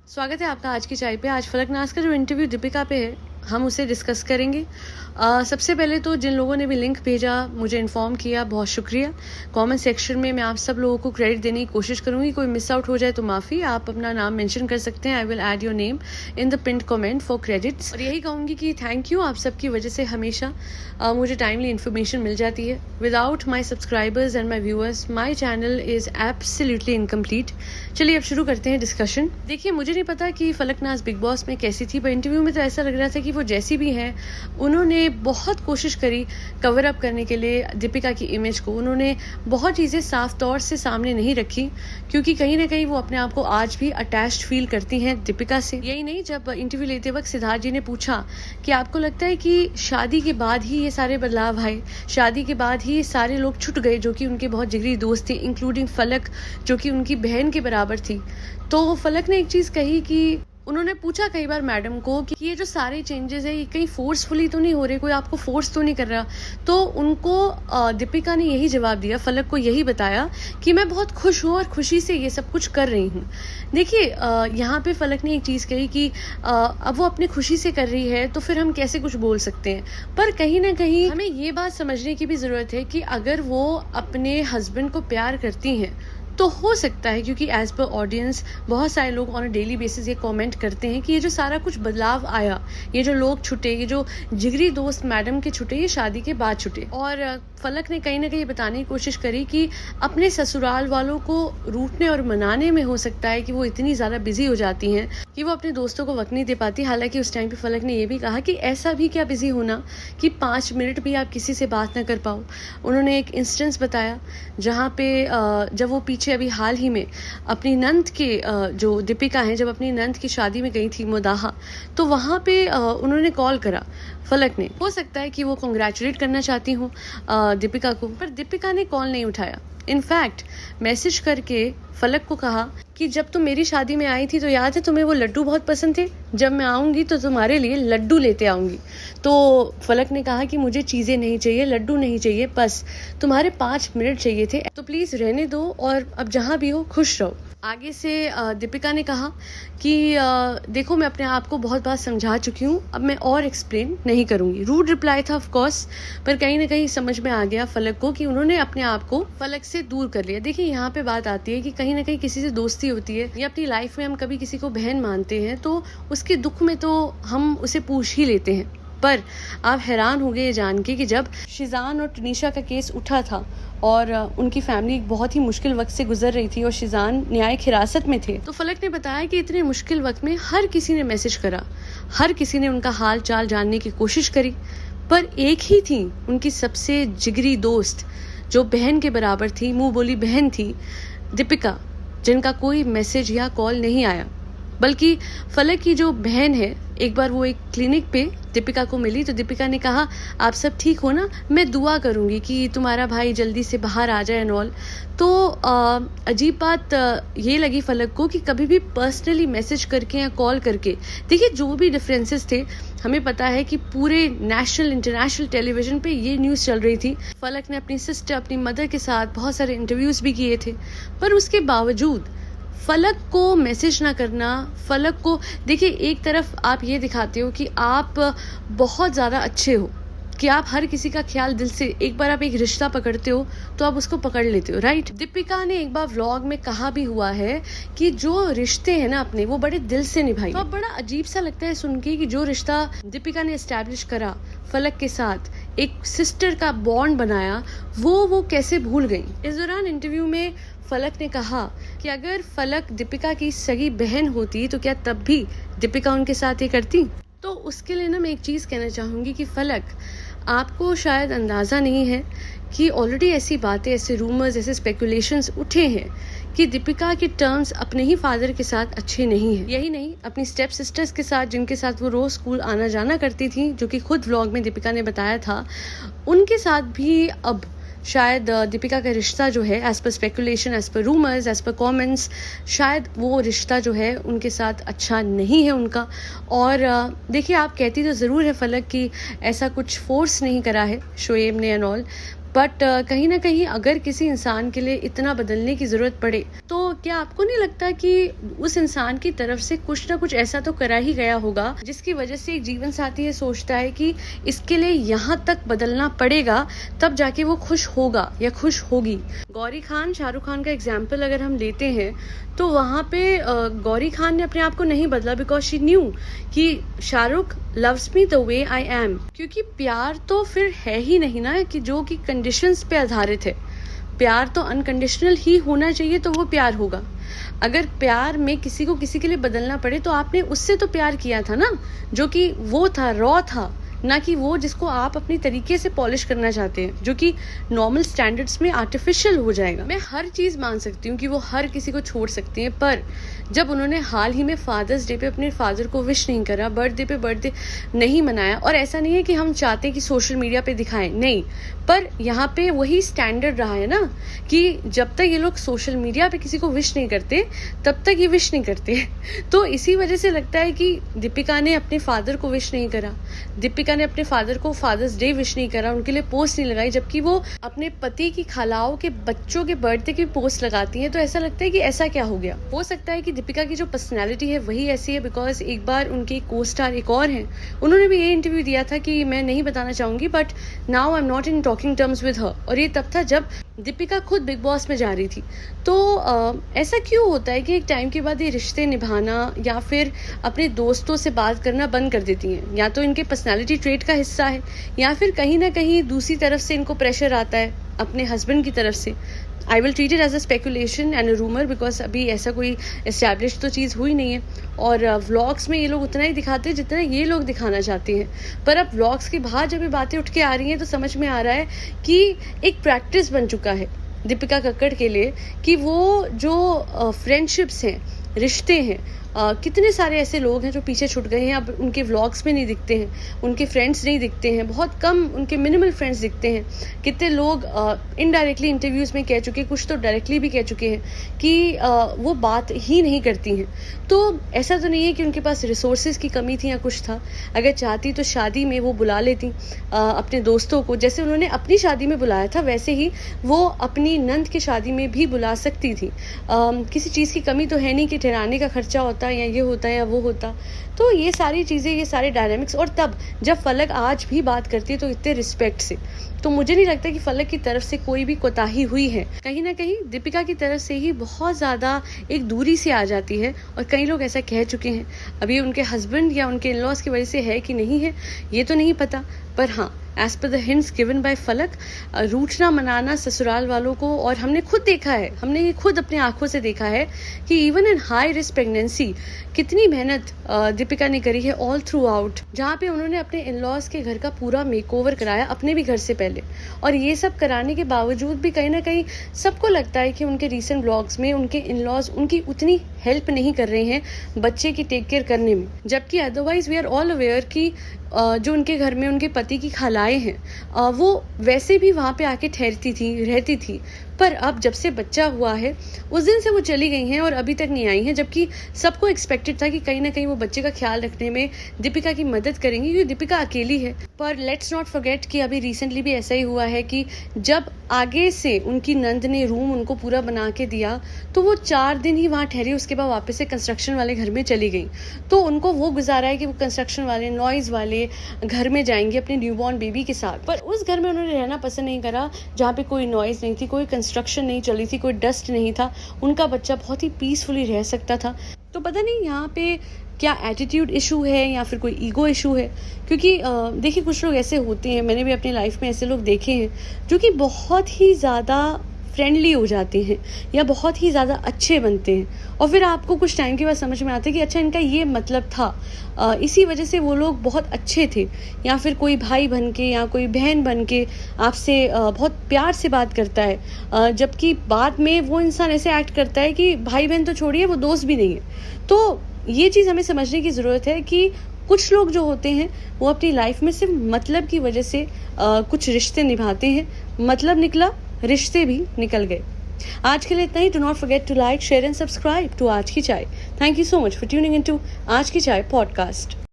स्वागत है आपका आज की चाय पे। आज फलकनाज का जो इंटरव्यू दीपिका पे है, हम उसे डिस्कस करेंगे। सबसे पहले तो जिन लोगों ने भी लिंक भेजा, मुझे इन्फॉर्म किया, बहुत शुक्रिया। कमेंट सेक्शन में मैं आप सब लोगों को क्रेडिट देने की कोशिश करूंगी। कोई मिस आउट हो जाए तो माफ़ी, आप अपना नाम मेंशन कर सकते हैं। I will add your name in the पिंड कमेंट फॉर क्रेडिट्स। और यही कहूँगी कि थैंक यू, आप सबकी वजह से हमेशा मुझे टाइमली इन्फॉर्मेशन मिल जाती है। Without my subscribers and my viewers my channel is absolutely incomplete. चलिए अब शुरू करते हैं डिस्कशन। देखिए, मुझे नहीं पता कि फलकनाज बिग बॉस में कैसी थी, पर इंटरव्यू में तो ऐसा लग रहा था कि वो जैसी भी हैं, उन्होंने बहुत कोशिश करी कवर अप करने के लिए दीपिका की इमेज को। उन्होंने बहुत चीज़ें साफ तौर से सामने नहीं रखी, क्योंकि कहीं ना कहीं वो अपने आप को आज भी अटैच्ड फील करती हैं दीपिका से। यही नहीं, जब इंटरव्यू लेते वक्त सिद्धार्थ जी ने पूछा कि आपको लगता है कि शादी के बाद ही ये सारे बदलाव आए, शादी के बाद ही ये सारे लोग छूट गए जो कि उनके बहुत जिगरी दोस्त थे, इंक्लूडिंग फलक जो कि उनकी बहन के बराबर थी। तो फलक ने एक चीज़ कही कि उन्होंने पूछा कई बार मैडम को कि ये जो सारे चेंजेस है, ये कहीं फोर्सफुली तो नहीं हो रहे, कोई आपको फोर्स तो नहीं कर रहा। तो उनको दीपिका ने यही जवाब दिया, फलक को यही बताया कि मैं बहुत खुश हूँ और खुशी से ये सब कुछ कर रही हूँ। देखिए, यहाँ पे फलक ने एक चीज़ कही कि अब वो अपनी खुशी से कर रही है तो फिर हम कैसे कुछ बोल सकते हैं। पर कहीं ना कहीं हमें ये बात समझने की भी ज़रूरत है कि अगर वो अपने हस्बैंड को प्यार करती हैं तो हो सकता है, क्योंकि एज पर ऑडियंस बहुत सारे लोग ऑन अ डेली बेसिस ये कमेंट करते हैं कि ये जो सारा कुछ बदलाव आया, ये जो लोग छुटे, ये जो जिगरी दोस्त मैडम के छुटे, ये शादी के बाद छुटे। और फलक ने कहीं ना कहीं बताने की कोशिश करी कि अपने ससुराल वालों को रूठने और मनाने में हो सकता है कि वो इतनी ज़्यादा बिजी हो जाती हैं कि वो अपने दोस्तों को वक्त नहीं दे पाती। हालांकि उस टाइम पे फलक ने ये भी कहा कि ऐसा भी क्या बिजी होना कि 5 मिनट भी आप किसी से बात ना कर पाओ। उन्होंने एक इंस्टेंस बताया जहाँ पे जब वो पीछे अभी हाल ही में अपनी नंद के जो दीपिका हैं, जब अपनी नंद की शादी में गई थी मोदाहा, तो वहाँ पे उन्होंने कॉल करा फलक ने। हो सकता है कि वो कॉन्ग्रेचुलेट करना चाहती हूँ दीपिका को, पर दीपिका ने कॉल नहीं उठाया। इनफैक्ट मैसेज करके फलक को कहा कि जब तुम मेरी शादी में आई थी तो याद है तुम्हें वो लड्डू बहुत पसंद थे, जब मैं आऊँगी तो तुम्हारे लिए लड्डू लेते आऊँगी। तो फलक ने कहा कि मुझे चीज़ें नहीं चाहिए, लड्डू नहीं चाहिए, बस तुम्हारे 5 मिनट चाहिए थे, तो प्लीज़ रहने दो और अब जहाँ भी हो खुश रहो। आगे से दीपिका ने कहा कि देखो, मैं अपने आप को बहुत बार समझा चुकी हूँ, अब मैं और एक्सप्लेन नहीं करूँगी। रूड रिप्लाई था ऑफ कोर्स, पर कहीं ना कहीं समझ में आ गया फलक को कि उन्होंने अपने आप को फलक से दूर कर लिया। देखिए, यहाँ पे बात आती है कि कहीं ना कहीं किसी से दोस्ती होती है या अपनी लाइफ में हम कभी किसी को बहन मानते हैं तो उसके दुख में तो हम उसे पूछ ही लेते हैं। पर आप हैरान हो गए ये जान के कि जब शिजान और टनीशा का केस उठा था और उनकी फैमिली बहुत ही मुश्किल वक्त से गुजर रही थी और शिजान न्यायिक हिरासत में थे, तो फलक ने बताया कि इतने मुश्किल वक्त में हर किसी ने मैसेज करा, हर किसी ने उनका हाल चाल जानने की कोशिश करी, पर एक ही थी उनकी सबसे जिगरी दोस्त जो बहन के बराबर थी, मुंह बोली बहन थी, दीपिका, जिनका कोई मैसेज या कॉल नहीं आया। बल्कि फलक की जो बहन है, एक बार वो एक क्लिनिक पे दीपिका को मिली तो दीपिका ने कहा, आप सब ठीक हो ना, मैं दुआ करूंगी कि तुम्हारा भाई जल्दी से बाहर आ जाए एंड ऑल। तो अजीब बात ये लगी फलक को कि कभी भी पर्सनली मैसेज करके या कॉल करके, देखिए जो भी डिफरेंसेस थे, हमें पता है कि पूरे नेशनल इंटरनेशनल टेलीविजन पे ये न्यूज़ चल रही थी। फलक ने अपनी सिस्टर, अपनी मदर के साथ बहुत सारे इंटरव्यूज़ भी किए थे, पर उसके बावजूद फलक को मैसेज ना करना, फलक को, देखिए एक तरफ आप ये दिखाते हो कि आप बहुत ज़्यादा अच्छे हो, कि आप हर किसी का ख्याल दिल से, एक बार आप एक रिश्ता पकड़ते हो तो आप उसको पकड़ लेते हो, राइट। दीपिका ने एक बार व्लॉग में कहा भी हुआ है कि जो रिश्ते हैं ना अपने, वो बड़े दिल से निभाइए। तो अब बड़ा अजीब सा लगता है सुन के कि जो रिश्ता दीपिका ने एस्टैब्लिश करा फलक के साथ, एक सिस्टर का बॉन्ड बनाया, वो कैसे भूल गई। इस दौरान इंटरव्यू में फलक ने कहा कि अगर फलक दीपिका की सगी बहन होती तो क्या तब भी दीपिका उनके साथ ये करती। तो उसके लिए ना मैं एक चीज़ कहना चाहूँगी कि फलक, आपको शायद अंदाज़ा नहीं है कि ऑलरेडी ऐसी बातें, ऐसे रूमर्स, ऐसे स्पेकुलेशंस उठे हैं कि दीपिका के टर्म्स अपने ही फादर के साथ अच्छे नहीं हैं। यही नहीं, अपनी स्टेप सिस्टर्स के साथ, जिनके साथ वो रोज़ स्कूल आना जाना करती थी, जो कि खुद व्लॉग में दीपिका ने बताया था, उनके साथ भी अब शायद दीपिका का रिश्ता जो है, as per speculation, as per rumours, as per comments, शायद वो रिश्ता जो है उनके साथ अच्छा नहीं है उनका। और देखिए, आप कहती तो ज़रूर है फलक कि ऐसा कुछ फोर्स नहीं करा है शोएब ने एंड ऑल, बट कहीं ना कहीं अगर किसी इंसान के लिए इतना बदलने की ज़रूरत पड़े तो क्या आपको नहीं लगता कि उस इंसान की तरफ से कुछ ना कुछ ऐसा तो करा ही गया होगा जिसकी वजह से एक जीवन साथी ये सोचता है कि इसके लिए यहाँ तक बदलना पड़ेगा तब जाके वो खुश होगा या खुश होगी। गौरी खान शाहरुख खान का एग्जाम्पल अगर हम लेते हैं तो वहाँ पे गौरी खान ने अपने आप को नहीं बदला बिकॉज शी न्यू कि Shahrukh loves me the way I am, क्योंकि प्यार तो फिर है ही नहीं ना कि जो कि कंडीशंस पे आधारित है। प्यार तो अनकंडीशनल ही होना चाहिए तो वो प्यार होगा। अगर प्यार में किसी को किसी के लिए बदलना पड़े तो आपने उससे तो प्यार किया था ना, जो कि वो था, रॉ था, ना कि वो जिसको आप अपनी तरीके से पॉलिश करना चाहते हैं, जो कि नॉर्मल स्टैंडर्ड्स में आर्टिफिशियल हो जाएगा। मैं हर चीज़ मान सकती हूँ कि वो हर किसी को छोड़ सकती हैं, पर जब उन्होंने हाल ही में फादर्स डे पे अपने फादर को विश नहीं करा, बर्थडे पे बर्थडे नहीं मनाया, और ऐसा नहीं है कि हम चाहते कि सोशल मीडिया पे दिखाएं, नहीं, पर यहाँ पे वही स्टैंडर्ड रहा है ना कि जब तक ये लोग सोशल मीडिया पे किसी को विश नहीं करते तब तक ये विश नहीं करते। तो इसी वजह से लगता है कि दीपिका ने अपने फादर को विश नहीं करा, दीपिका ने अपने फादर को फादर्स डे विश नहीं करा, उनके लिए पोस्ट नहीं लगाई, जबकि वो अपने पति की खालाओं के बच्चों के बर्थडे की पोस्ट लगाती हैं। तो ऐसा लगता है कि ऐसा क्या हो गया। हो सकता है कि दीपिका की जो पर्सनैलिटी है वही ऐसी है, बिकॉज एक बार उनके को स्टार एक और हैं, उन्होंने भी ये इंटरव्यू दिया था कि मैं नहीं बताना चाहूंगी but now I am not in talking terms with her, और ये तब था जब दीपिका खुद बिग बॉस में जा रही थी। तो ऐसा क्यों होता है कि एक टाइम के बाद ये रिश्ते निभाना या फिर अपने दोस्तों से बात करना बंद कर देती हैं? या तो इनके पर्सनालिटी ट्रेट का हिस्सा है या फिर कहीं ना कहीं दूसरी तरफ से इनको प्रेशर आता है अपने हस्बैंड की तरफ से। I will treat it as a speculation and a rumour, because अभी ऐसा कोई एस्टैब्लिश तो चीज़ हुई नहीं है, और व्लॉग्स में ये लोग उतना ही दिखाते हैं जितना ये लोग दिखाना चाहते हैं। पर अब व्लॉग्स के बाहर जब ये बातें उठ के आ रही हैं तो समझ में आ रहा है कि एक प्रैक्टिस बन चुका है दीपिका कक्कड़ के लिए कि वो जो फ्रेंडशिप्स हैं, रिश्ते हैं, कितने सारे ऐसे लोग हैं जो पीछे छूट गए हैं, अब उनके व्लॉग्स में नहीं दिखते हैं, उनके फ्रेंड्स नहीं दिखते हैं, बहुत कम उनके मिनिमल फ्रेंड्स दिखते हैं। कितने लोग इनडायरेक्टली इंटरव्यूज़ में कह चुके, कुछ तो डायरेक्टली भी कह चुके हैं कि वो बात ही नहीं करती हैं। तो ऐसा तो नहीं है कि उनके पास रिसोर्सेज की कमी थी या कुछ था। अगर चाहती तो शादी में वो बुला लेती अपने दोस्तों को, जैसे उन्होंने अपनी शादी में बुलाया था वैसे ही वो अपनी नंद की शादी में भी बुला सकती थी। किसी चीज़ की कमी तो है नहीं कि ठहराने का खर्चा होता या ये होता या वो होता। तो ये सारी चीज़ें, ये सारे डायनामिक्स, और तब जब फलक आज भी बात करती है तो इतने रिस्पेक्ट से, तो मुझे नहीं लगता कि फलक की तरफ से कोई भी कोताही हुई है। कहीं ना कहीं दीपिका की तरफ से ही बहुत ज़्यादा एक दूरी से आ जाती है, और कई लोग ऐसा कह चुके हैं। अभी उनके हस्बैंड या उनके इन-लॉज की वजह से है कि नहीं है ये तो नहीं पता, पर हाँ, as per the hints given by फलक, रूठना मनाना ससुराल वालों को, और हमने खुद देखा है, हमने ये खुद अपने आंखों से देखा है कि even in high risk pregnancy कितनी मेहनत दीपिका ने करी है ऑल थ्रू आउट, जहाँ पे उन्होंने अपने इन-लॉज के घर का पूरा मेकओवर कराया अपने भी घर से पहले। और ये सब कराने के बावजूद भी कहीं ना कहीं सबको लगता है कि उनके रीसेंट ब्लॉग्स में उनके इन-लॉज उनकी उतनी हेल्प नहीं कर रहे हैं बच्चे की टेक केयर करने में, जबकि otherwise we are all aware कि जो उनके घर में उनके पति की खालाएं हैं वो वैसे भी वहाँ पे आके ठहरती थी, रहती थी। पर अब जब से बच्चा हुआ है उस दिन से वो चली गई हैं और अभी तक नहीं आई हैं, जबकि सबको एक्सपेक्टेड था कि कहीं ना कहीं वो बच्चे का ख्याल रखने में दीपिका की मदद करेंगी, क्योंकि दीपिका अकेली है। पर लेट्स नॉट फॉरगेट कि अभी रिसेंटली भी ऐसा ही हुआ है कि जब आगे से उनकी नंद ने रूम उनको पूरा बना के दिया तो वो 4 दिन ही वहाँ ठहरी, उसके बाद वापस से कंस्ट्रक्शन वाले घर में चली गई। तो उनको वो गुजारा है कि वो कंस्ट्रक्शन वाले, नॉइज़ वाले घर में जाएंगे अपने न्यूबॉर्न बेबी के साथ, पर उस घर में उन्होंने रहना पसंद नहीं करा जहाँ पे कोई नॉइज़ नहीं थी, कोई कंस्ट्रक्शन नहीं चल रही थी, कोई डस्ट नहीं था, उनका बच्चा बहुत ही पीसफुली रह सकता था। तो पता नहीं यहाँ पे क्या एटीट्यूड इशू है या फिर कोई ईगो इशू है, क्योंकि देखिए कुछ लोग ऐसे होते हैं, मैंने भी अपनी लाइफ में ऐसे लोग देखे हैं जो कि बहुत ही ज़्यादा फ्रेंडली हो जाते हैं या बहुत ही ज़्यादा अच्छे बनते हैं, और फिर आपको कुछ टाइम के बाद समझ में आता है कि अच्छा इनका ये मतलब था, इसी वजह से वो लोग बहुत अच्छे थे, या फिर कोई भाई बन के या कोई बहन बन के आपसे बहुत प्यार से बात करता है, जबकि बाद में वो इंसान ऐसे एक्ट करता है कि भाई बहन तो छोड़िए वो दोस्त भी नहीं है। तो ये चीज़ हमें समझने की ज़रूरत है कि कुछ लोग जो होते हैं वो अपनी लाइफ में सिर्फ मतलब की वजह से कुछ रिश्ते निभाते हैं, मतलब निकला रिश्ते भी निकल गए। आज के लिए इतना ही। Do not forget to like, share and subscribe to Aaj Ki Chai. Thank you so much for tuning in to Aaj Ki चाय पॉडकास्ट।